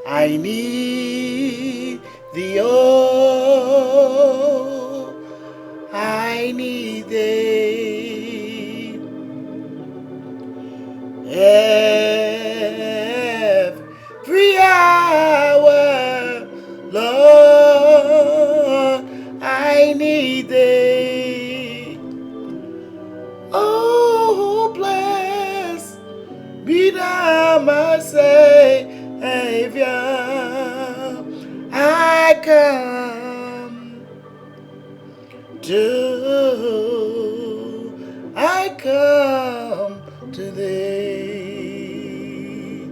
I need thee, oh, I need thee. Every hour, Lord, I need thee. Oh, bless be thou my Savior. I come to thee.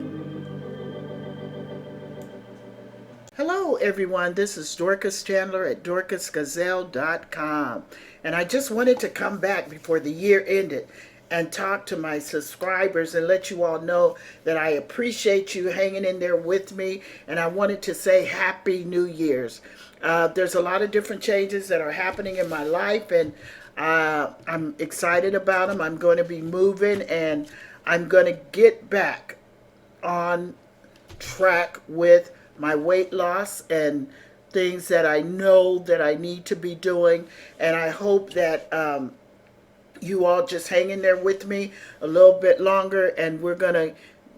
Hello, everyone. This is Dorcas Chandler at dorcasgazelle.com. And I just wanted to come back before the year ended and talk to my subscribers and let you all know that I appreciate you hanging in there with me. And I wanted to say Happy New Year's. There's a lot of different changes that are happening in my life, and I'm excited about them. I'm going to be moving, and I'm going to get back on track with my weight loss and things that I know that I need to be doing. And I hope that you all just hang in there with me a little bit longer, and we're going to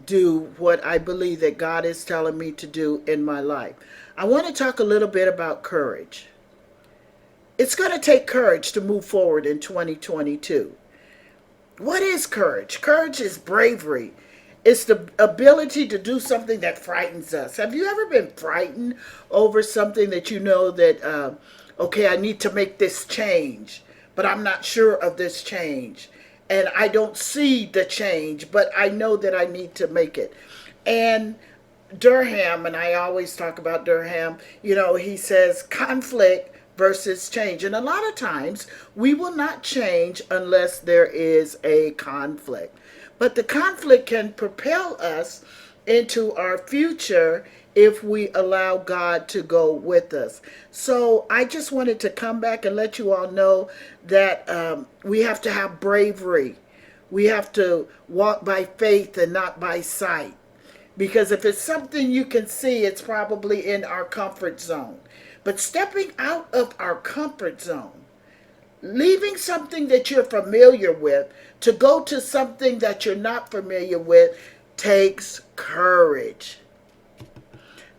do what I believe that God is telling me to do in my life. I want to talk a little bit about courage. It's going to take courage to move forward in 2022. What is courage? Courage is bravery. It's the ability to do something that frightens us. Have you ever been frightened over something that you know that, okay, I need to make this change, but I'm not sure of this change. And I don't see the change, but I know that I need to make it. And Durham, and I always talk about Durham, he says conflict versus change. And a lot of times we will not change unless there is a conflict. But the conflict can propel us into our future if we allow God to go with us. So I just wanted to come back and let you all know that we have to have bravery. We have to walk by faith and not by sight. Because if it's something you can see, it's probably in our comfort zone. But stepping out of our comfort zone, leaving something that you're familiar with to go to something that you're not familiar with takes courage.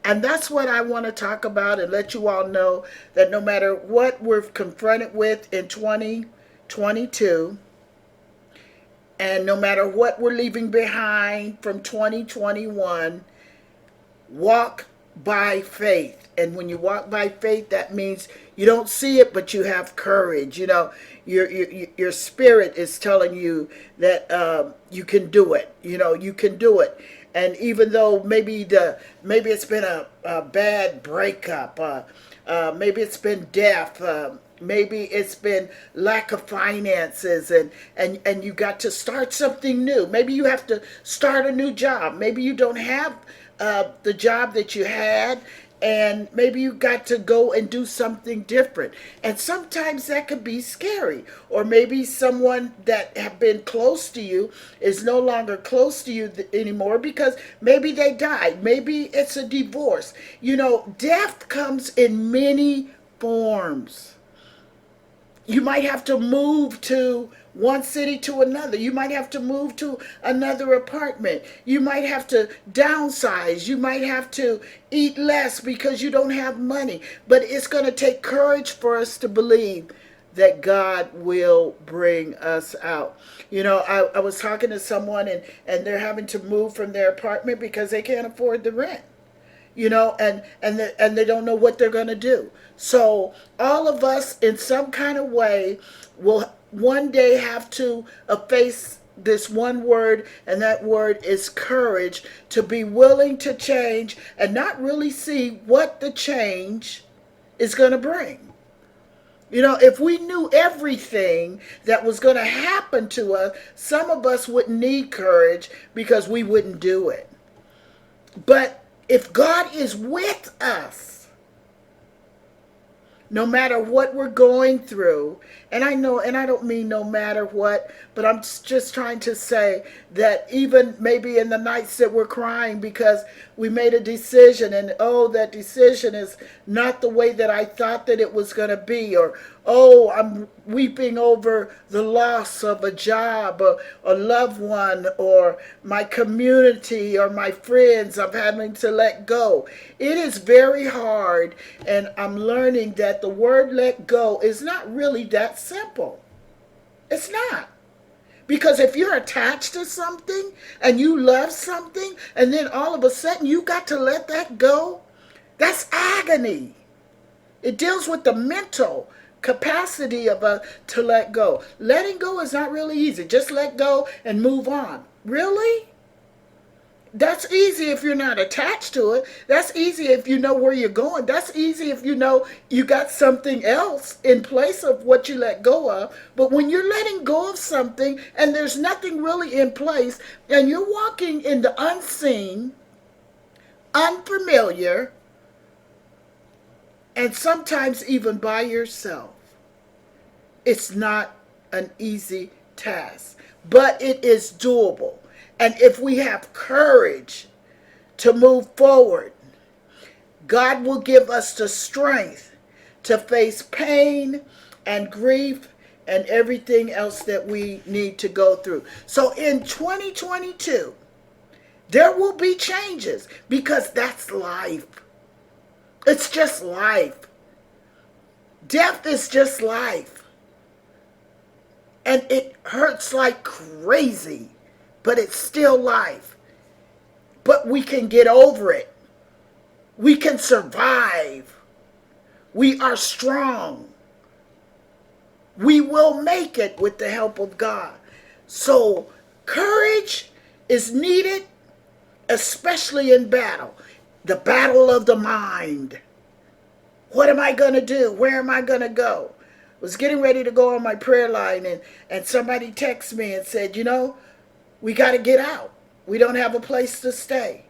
And that's what I want to talk about and let you all know that no matter what we're confronted with in 2022, and no matter what we're leaving behind from 2021, walk by faith. And when you walk by faith, that means you don't see it, but you have courage. Your spirit is telling you that you can do it. You can do it. And even though maybe it's been a bad breakup, maybe it's been death, maybe it's been lack of finances, and you got to start something new. Maybe you have to start a new job. Maybe you don't have the job that you had, and maybe you got to go and do something different. And sometimes that could be scary. Or maybe someone that have been close to you is no longer close to you anymore because maybe they died. Maybe it's a divorce. Death comes in many forms. You might have to move to one city to another. You might have to move to another apartment. You might have to downsize. You might have to eat less because you don't have money. But it's going to take courage for us to believe that God will bring us out. I was talking to someone, and they're having to move from their apartment because they can't afford the rent. And they don't know what they're going to do. So all of us in some kind of way will one day have to face this one word, and that word is courage, to be willing to change and not really see what the change is going to bring. If we knew everything that was going to happen to us, some of us wouldn't need courage because we wouldn't do it. But if God is with us, no matter what we're going through. And I know, and I don't mean no matter what, but I'm just trying to say that even maybe in the nights that we're crying because we made a decision and oh, that decision is not the way that I thought that it was going to be, or oh, I'm weeping over the loss of a job or a loved one or my community or my friends I'm having to let go. It is very hard, and I'm learning that the word let go is not really that simple. It's not. Because if you're attached to something and you love something and then all of a sudden you got to let that go, that's agony. It deals with the mental capacity of to let go. Letting go is not really easy. Just let go and move on. Really? That's easy if you're not attached to it. That's easy if you know where you're going. That's easy if you know you got something else in place of what you let go of. But when you're letting go of something and there's nothing really in place and you're walking in the unseen, unfamiliar, and sometimes even by yourself, it's not an easy task, but it is doable. And if we have courage to move forward, God will give us the strength to face pain and grief and everything else that we need to go through. So in 2022, there will be changes because that's life. It's just life. Death is just life. And it hurts like crazy, but it's still life. But we can get over it. We can survive. We are strong. We will make it with the help of God. So courage is needed, especially in battle. The battle of the mind. What am I going to do? Where am I going to go? I was getting ready to go on my prayer line and somebody texted me and said, we got to get out. We don't have a place to stay.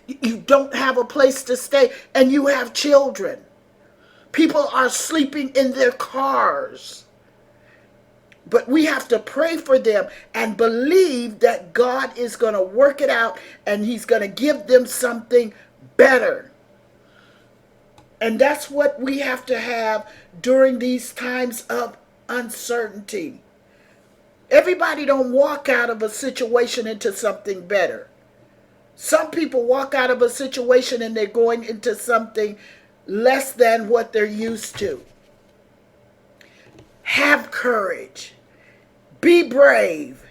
You don't have a place to stay and you have children. People are sleeping in their cars. But we have to pray for them and believe that God is going to work it out and he's going to give them something better. And that's what we have to have during these times of uncertainty. Everybody don't walk out of a situation into something better. Some people walk out of a situation and they're going into something less than what they're used to. Have courage. Be brave.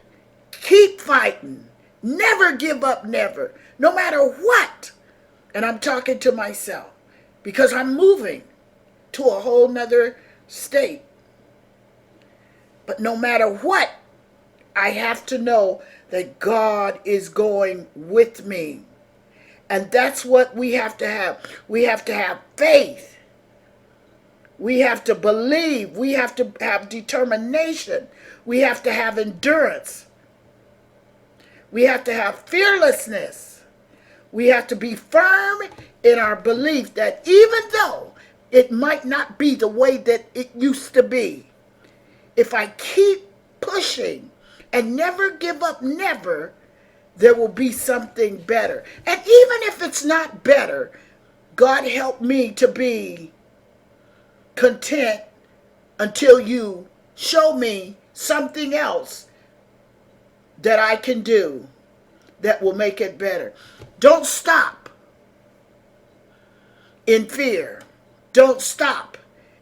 Keep fighting. Never give up, never. No matter what. And I'm talking to myself because I'm moving to a whole nother state. But no matter what, I have to know that God is going with me. And that's what we have to have. We have to have faith. We have to believe. We have to have determination. We have to have endurance. We have to have fearlessness. We have to be firm in our belief that even though it might not be the way that it used to be, if I keep pushing and never give up, never, there will be something better. And even if it's not better, God help me to be content until you show me something else that I can do that will make it better. Don't stop in fear. Don't stop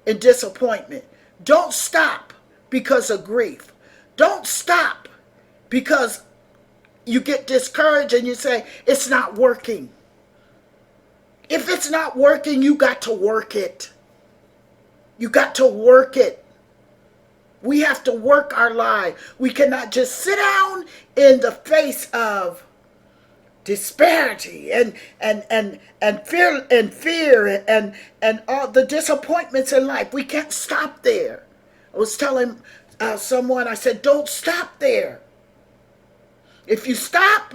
in disappointment. Don't stop because of grief. Don't stop because you get discouraged and you say, it's not working. If it's not working, you got to work it. You got to work it. We have to work our life. We cannot just sit down in the face of disparity and fear and all the disappointments in life. We can't stop there. I was telling someone, I said, don't stop there. If you stop,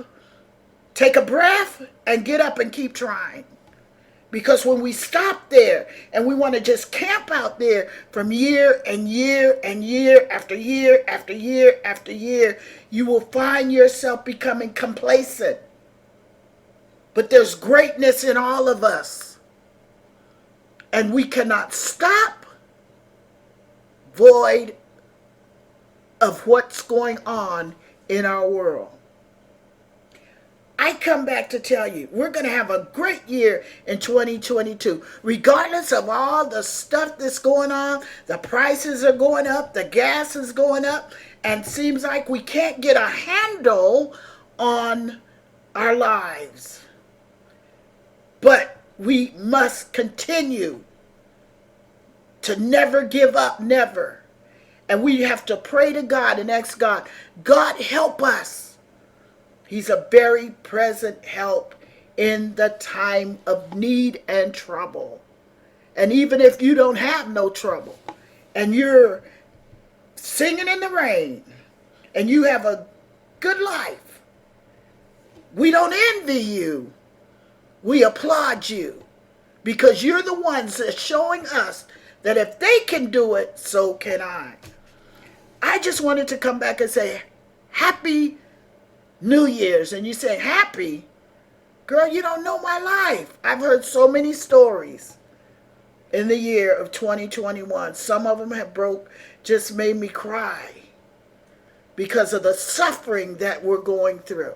take a breath and get up and keep trying. Because when we stop there and we want to just camp out there from year and year and year after year after year after year, you will find yourself becoming complacent. But there's greatness in all of us. And we cannot stop void of what's going on in our world. I come back to tell you, we're going to have a great year in 2022. Regardless of all the stuff that's going on, the prices are going up, the gas is going up, and seems like we can't get a handle on our lives. But we must continue to never give up, never. And we have to pray to God and ask God, God, help us. He's a very present help in the time of need and trouble. And even if you don't have no trouble and you're singing in the rain and you have a good life, we don't envy you. We applaud you because you're the ones that's showing us that if they can do it, so can I. I just wanted to come back and say, Happy New Year's. And you say, happy? Girl, you don't know my life. I've heard so many stories in the year of 2021. Some of them have just made me cry because of the suffering that we're going through.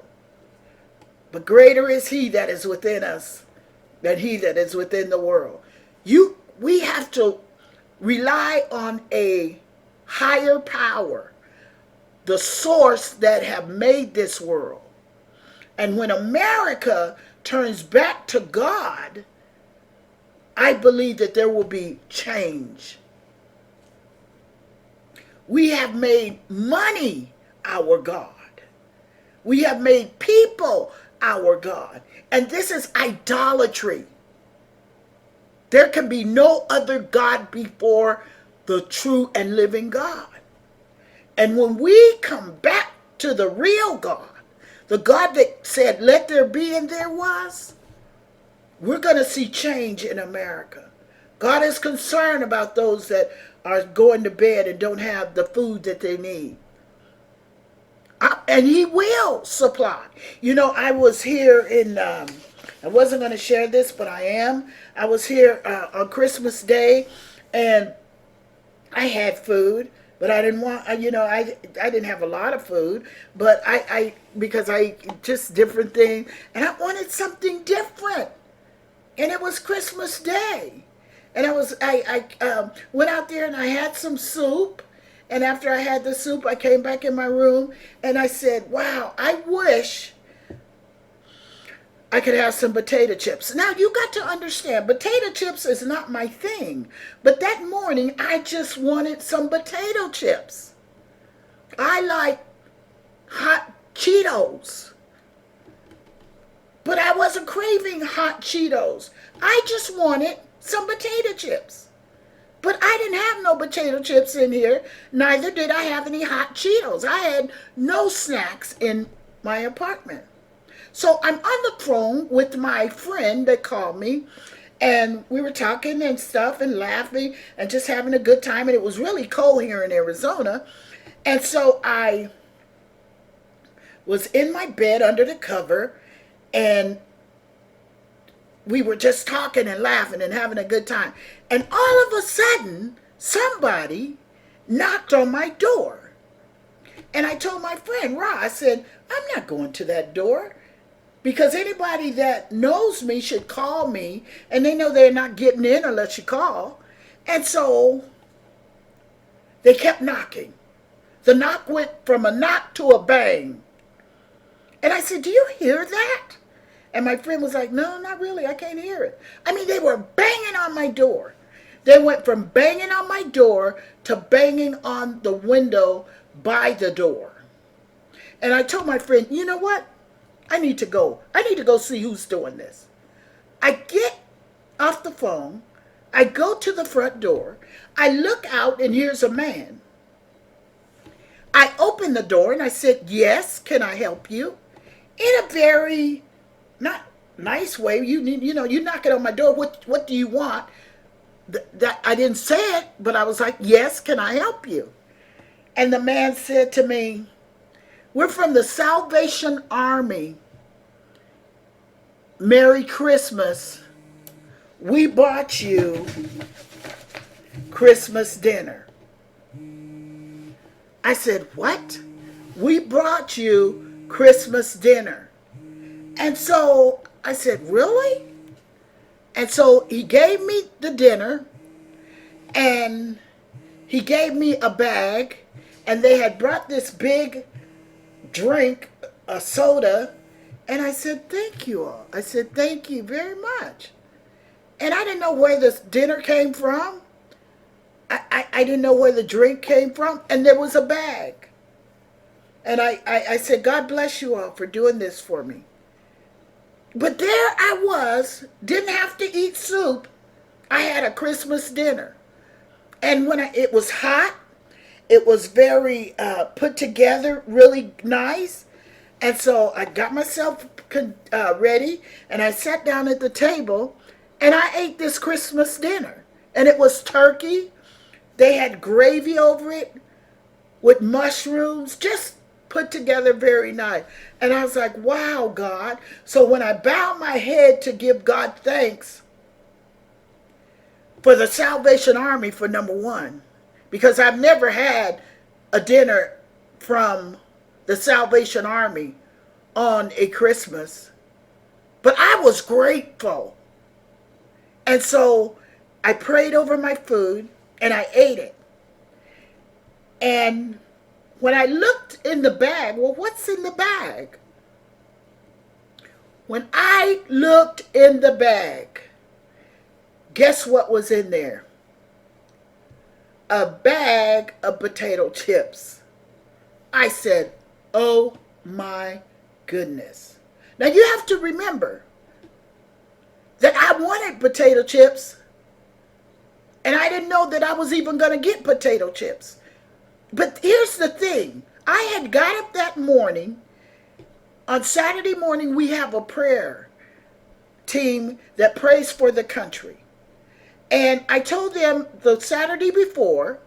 But greater is he that is within us than he that is within the world. We have to rely on a higher power, the source that have made this world. And when America turns back to God, I believe that there will be change. We have made money our God. We have made people our God. And this is idolatry. There can be no other God before the true and living God. And when we come back to the real God, the God that said, let there be and there was, we're going to see change in America. God is concerned about those that are going to bed and don't have the food that they need. And he will supply. You know, I was here I wasn't going to share this, but I am. I was here on Christmas Day, and I had food. But I didn't want, I didn't have a lot of food, but because I just different thing, and I wanted something different, and it was Christmas Day, and I went out there and I had some soup, and after I had the soup, I came back in my room, and I said, wow, I wish I could have some potato chips. Now, you got to understand, potato chips is not my thing. But that morning, I just wanted some potato chips. I like hot Cheetos. But I wasn't craving hot Cheetos. I just wanted some potato chips. But I didn't have no potato chips in here. Neither did I have any hot Cheetos. I had no snacks in my apartment. So I'm on the phone with my friend that called me, and we were talking and stuff and laughing and just having a good time. And it was really cold here in Arizona. And so I was in my bed under the cover, and we were just talking and laughing and having a good time. And all of a sudden, somebody knocked on my door. And I told my friend, Ra, I said, I'm not going to that door. Because anybody that knows me should call me, and they know they're not getting in unless you call. And so they kept knocking. The knock went from a knock to a bang. And I said, do you hear that? And my friend was like, no, not really. I can't hear it. I mean, they were banging on my door. They went from banging on my door to banging on the window by the door. And I told my friend, you know what? I need to go. I need to go see who's doing this. I get off the phone. I go to the front door. I look out, and here's a man. I open the door, and I said, yes, can I help you? In a very, not nice way. You knock it on my door. What do you want? That I didn't say it, but I was like, yes, can I help you? And the man said to me, we're from the Salvation Army. Merry Christmas. We bought you Christmas dinner. I said, what? We brought you Christmas dinner. And so I said, really? And so he gave me the dinner, and he gave me a bag, and they had brought this big drink, a soda, and I said, thank you all. I said, thank you very much. And I didn't know where this dinner came from. I didn't know where the drink came from, and there was a bag. And I said, God bless you all for doing this for me. But there I was, didn't have to eat soup. I had a Christmas dinner. And when it was hot, it was very put together, really nice. And so I got myself ready, and I sat down at the table, and I ate this Christmas dinner. And it was turkey. They had gravy over it with mushrooms, just put together very nice. And I was like, wow, God. So when I bowed my head to give God thanks for the Salvation Army, for number one, because I've never had a dinner from the Salvation Army on a Christmas, but I was grateful. And so I prayed over my food and I ate it. And when I looked in the bag, well, what's in the bag? When I looked in the bag, guess what was in there? A bag of potato chips. I said, oh my goodness. Now you have to remember that I wanted potato chips, and I didn't know that I was even going to get potato chips. But here's the thing. I had got up that morning. On Saturday morning, we have a prayer team that prays for the country. And I told them the Saturday before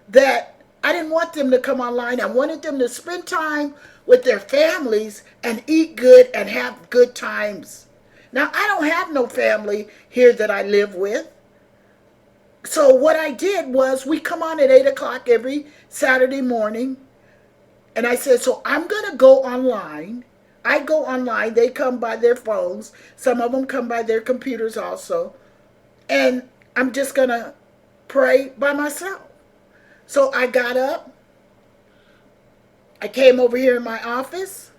that I didn't want them to come online. I wanted them to spend time with their families and eat good and have good times. Now, I don't have no family here that I live with. So what I did was we come on at 8 o'clock every Saturday morning. And I said, so I'm going to go online. I go online. They come by their phones. Some of them come by their computers also. And I'm just going to pray by myself. So I got up. I came over here in my office.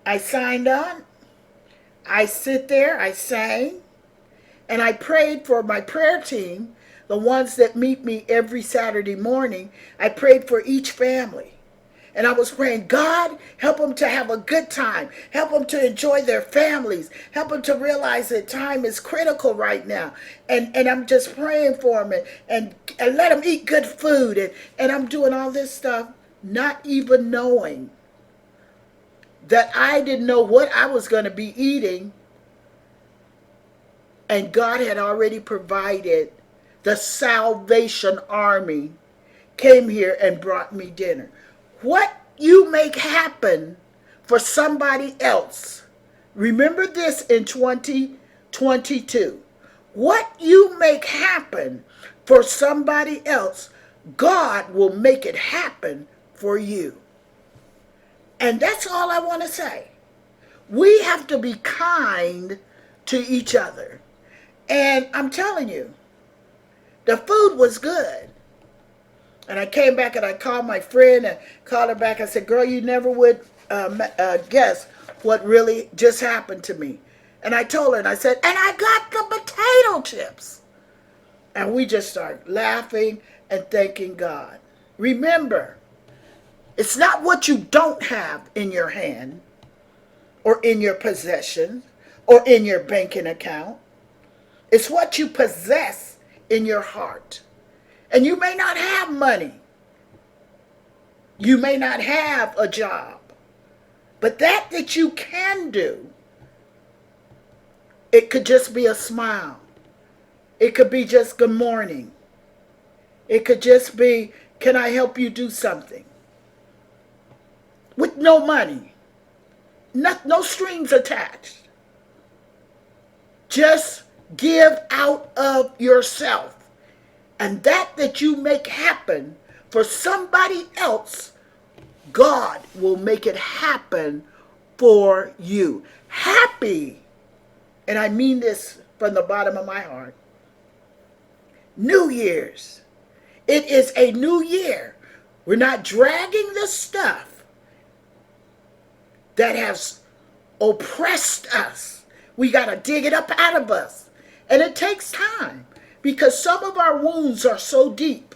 I signed on. I sit there. I sang. And I prayed for my prayer team, the ones that meet me every Saturday morning. I prayed for each family. And I was praying, God, help them to have a good time. Help them to enjoy their families. Help them to realize that time is critical right now. And I'm just praying for them and let them eat good food. And I'm doing all this stuff, not even knowing that I didn't know what I was going to be eating. And God had already provided. The Salvation Army came here and brought me dinner. What you make happen for somebody else, remember this in 2022. What you make happen for somebody else, God will make it happen for you. And that's all I want to say. We have to be kind to each other. And I'm telling you, the food was good. And I came back and I called my friend and called her back. I said, girl, you never would guess what really just happened to me. And I told her, and I said, and I got the potato chips. And we just started laughing and thanking God. Remember, it's not what you don't have in your hand or in your possession or in your banking account. It's what you possess in your heart. And you may not have money. You may not have a job. But that you can do, It could just be a smile. It could be just good morning. It could just be, can I help you do something? With no money. No strings attached. Just give out of yourself. And that you make happen for somebody else, God will make it happen for you. Happy, and I mean this from the bottom of my heart, New Year's. It is a new year. We're not dragging the stuff that has oppressed us. We got to dig it up out of us. And it takes time because some of our wounds are so deep.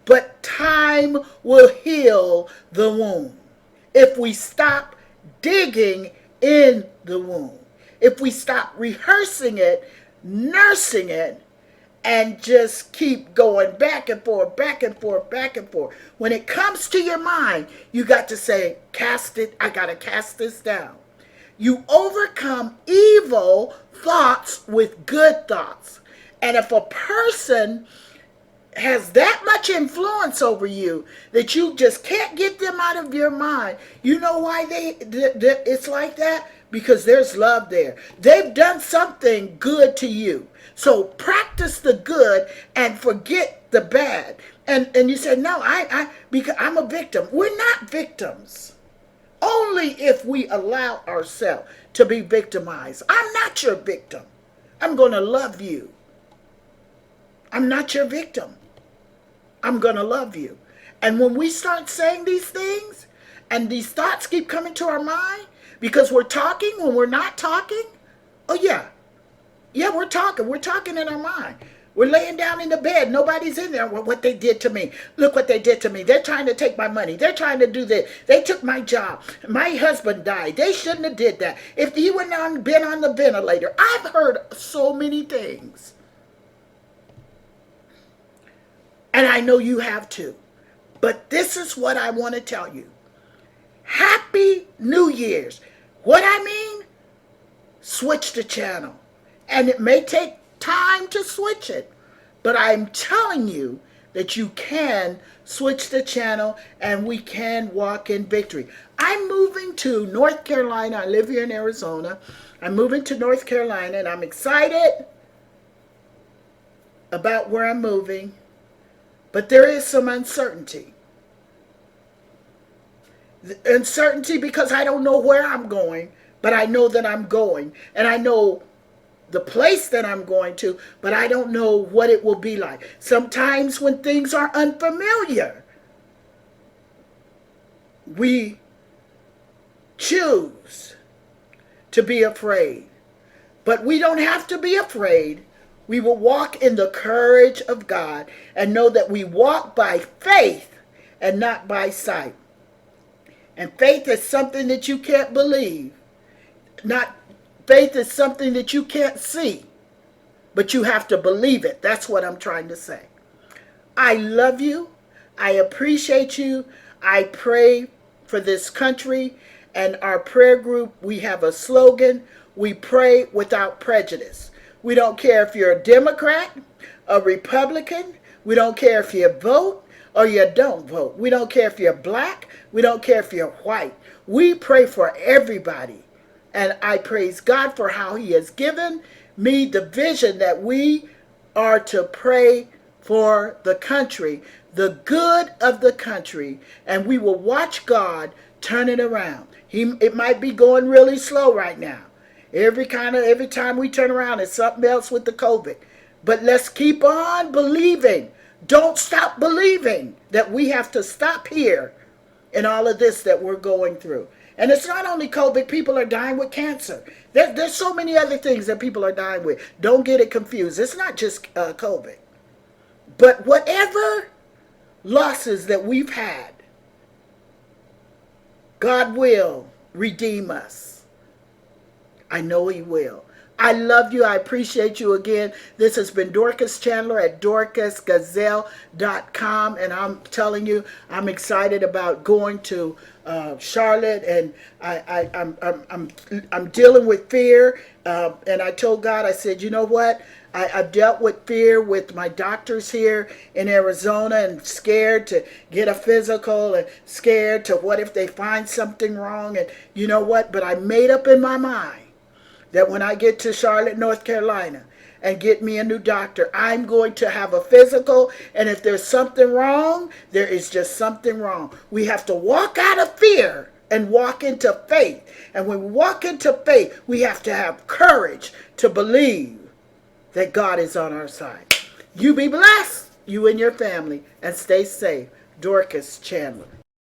But time will heal the wound if we stop digging in the wound. If we stop rehearsing it, nursing it, and just keep going back and forth, back and forth, back and forth. When it comes to your mind, you got to say, cast it, I got to cast this down. You overcome evil thoughts with good thoughts. And if a person has that much influence over you that you just can't get them out of your mind, you know why it's like that? Because there's love there. They've done something good to you. So practice the good and forget the bad. And you say, no, because I'm a victim. We're not victims. Only if we allow ourselves to be victimized. I'm not your victim. I'm going to love you. I'm not your victim. I'm going to love you. And when we start saying these things and these thoughts keep coming to our mind because we're talking when we're not talking, oh yeah. Yeah, we're talking. We're talking in our mind. We're laying down in the bed. Nobody's in there. Well, what they did to me. Look what they did to me. They're trying to take my money. They're trying to do this. They took my job. My husband died. They shouldn't have did that. If he wouldn't been on the ventilator. I've heard so many things. And I know you have too. But this is what I want to tell you. Happy New Year's. What I mean? Switch the channel. And it may take time to switch it. But I'm telling you that you can switch the channel and we can walk in victory. I'm moving to North Carolina. I live here in Arizona. I'm moving to North Carolina and I'm excited about where I'm moving. But there is some uncertainty. Uncertainty because I don't know where I'm going, but I know that I'm going. And I know the place that I'm going to, but I don't know what it will be like. Sometimes when things are unfamiliar, we choose to be afraid. But we don't have to be afraid. We will walk in the courage of God and know that we walk by faith and not by sight. And faith is something that you can't believe. Faith is something that you can't see, but you have to believe it. That's what I'm trying to say. I love you. I appreciate you. I pray for this country and our prayer group. We have a slogan. We pray without prejudice. We don't care if you're a Democrat, a Republican. We don't care if you vote or you don't vote. We don't care if you're black. We don't care if you're white. We pray for everybody. And I praise God for how he has given me the vision that we are to pray for the country, the good of the country, and we will watch God turn it around. It might be going really slow right now. Every time we turn around, it's something else with the COVID. But let's keep on believing. Don't stop believing that we have to stop here in all of this that we're going through. And it's not only COVID, people are dying with cancer. There's so many other things that people are dying with. Don't get it confused. It's not just COVID. But whatever losses that we've had, God will redeem us. I know he will. I love you. I appreciate you again. This has been Dorcas Chandler at dorcasgazelle.com. And I'm telling you, I'm excited about going to Charlotte, and I'm dealing with fear. And I told God, I said, you know what? I've dealt with fear with my doctors here in Arizona, and scared to get a physical, and scared to what if they find something wrong. And you know what? But I made up in my mind that when I get to Charlotte, North Carolina, and get me a new doctor, I'm going to have a physical. And if there's something wrong, there is just something wrong. We have to walk out of fear and walk into faith. And when we walk into faith, we have to have courage to believe that God is on our side. You be blessed, you and your family, and stay safe. Dorcas Chandler.